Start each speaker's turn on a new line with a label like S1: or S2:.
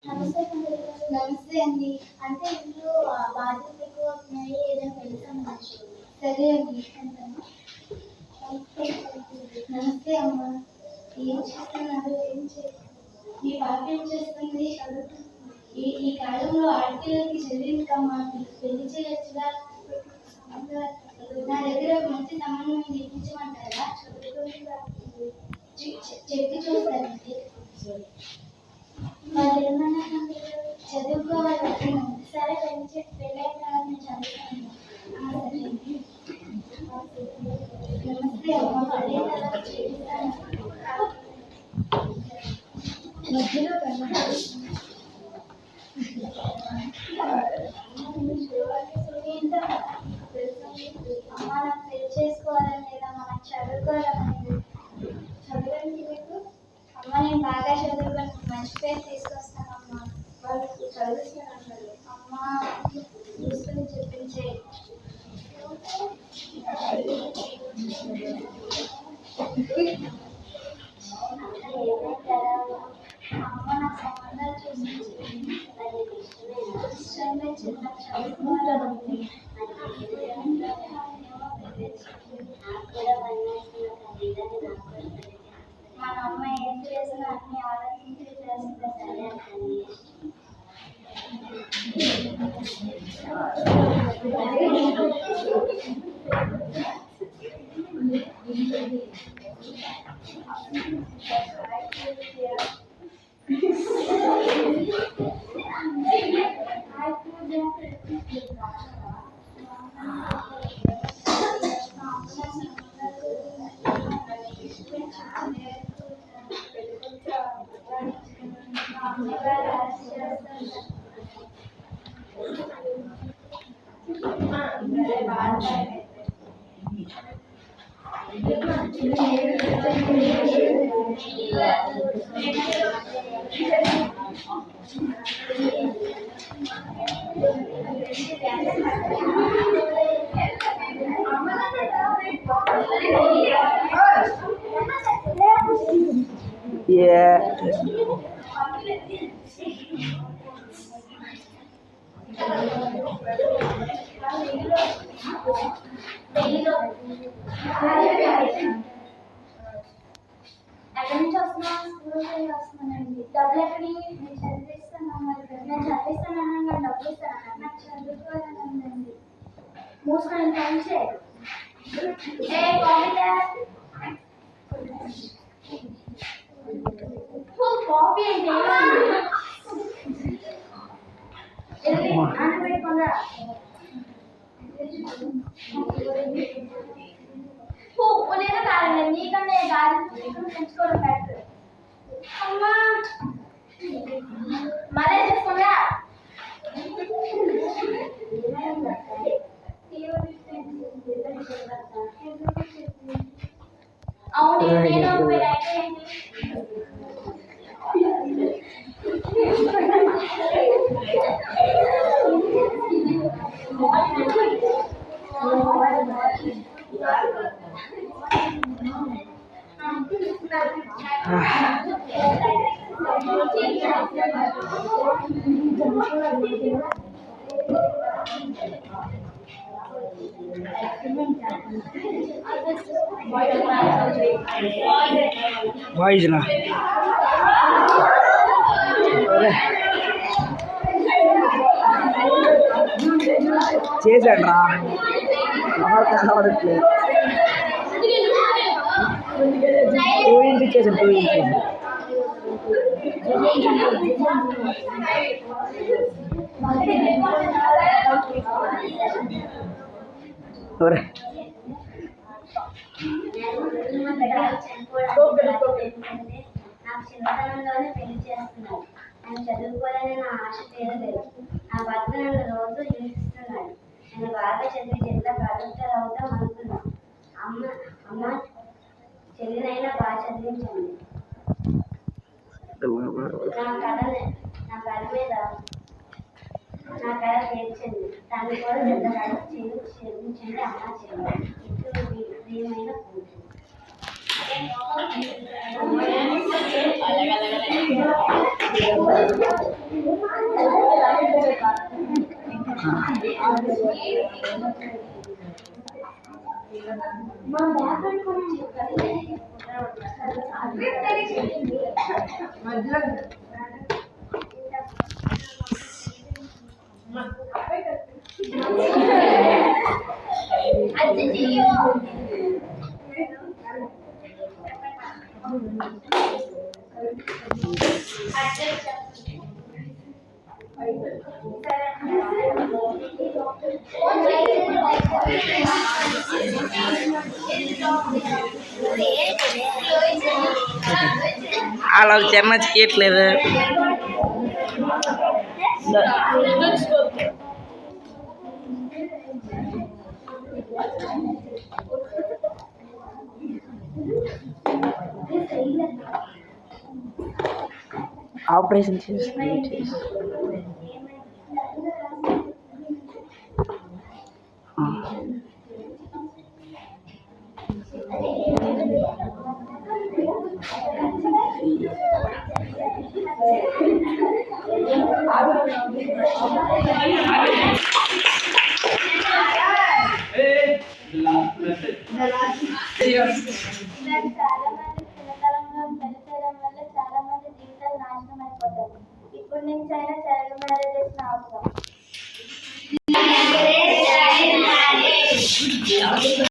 S1: నమస్తే నమస్తే అండి. అంటే ఇంట్లో బాధ్యతలు ఎక్కువ అవుతున్నాయి, ఏదైనా వెళ్తామని. సరే అండి. నమస్తే అమ్మ. ఏం చేస్తున్నారు? మీ పాప ఏం చేస్తుంది? ఈ కాలంలో ఆడపిల్లలకి చదివిందమ్మా, పెళ్లి చేయొచ్చుగా. నా దగ్గర మంచి సంబంధం ఇప్పించమంటారా? చెప్పి చూస్తానండి. వాళ్ళు ఏమన్నా చదువుకోవాలి. సరే పెళ్ళైన నేను చదువుతాను. నమస్తే అమ్మ. మధ్యలో అమ్మ నాకు పెళ్లి చేసుకోవాలని లేదా మనం చదువుకోవాలని. చదవండి మీకు. అమ్మ నేను బాగా చదువుకొని మంచి పేరు తీసుకొస్తానమ్మా. వాళ్ళకి చదువుతానన్నారు. అమ్మ చూసుకొని చెప్పించే. అమ్మ నాకు సంబంధాలు చూసి ఇష్టంగా చిన్న చదువుకోవాలని. మన అమ్మ ఏం చేసినా అన్ని ఆలోచించి చేస్తుందా? సరే అండి. ఎక్కడి నుంచి వస్తున్నాను? స్కూల్ వస్తున్నానండి. డబ్బులు ఎక్కడి? నేను చదివిస్తాను. నేను చదివిస్తానన్నా కానీ డబ్బులు ఇస్తాను. నాకు చదువుకోవాలని ఉందండి. మూసుకొని పని చేయి. కాఫీ అంటే అన్న పెట్టుకుందా? నేను కాదండి, నీకన్నా గాలి పెంచుకోవడం బెటర్. అమ్మా మరే చేసుకుందా? అవును
S2: వాయిస్నా చేశాడు రా కనబడట్లేదు. 2 ఇంచ్ ఇచ్చేసాను. 2 ఇంచ్
S1: నాకు చిన్నతనంలోనే పెళ్లి చేస్తున్నాడు. నేను చదువుకోవాలని నా ఆశ తీరలేదు. నా భర్త నన్ను రోజు హింసిస్తున్నాడు. నేను బాగా చదివి జిల్లా కలెక్టర్ అవుతాం అనుకున్నాను. అమ్మ చెల్లినైనా బాగా చదివించండి. నా కళ తీర్చండి. దాన్ని కూడా పెద్ద కళ చేయించండి. అమ్మ చెల్లి ఇప్పుడు ప్రియమైన కూతురు.
S3: అలా చిన్న చేయట్లేదు.
S2: ఆపరేషన్ చేసి
S1: చాలా మంది జీవితాలు నాశనం అయిపోతాయి. ఇప్పుడు నుంచి అయినా చైల్డ్ మ్యారేజెస్ అవసరం.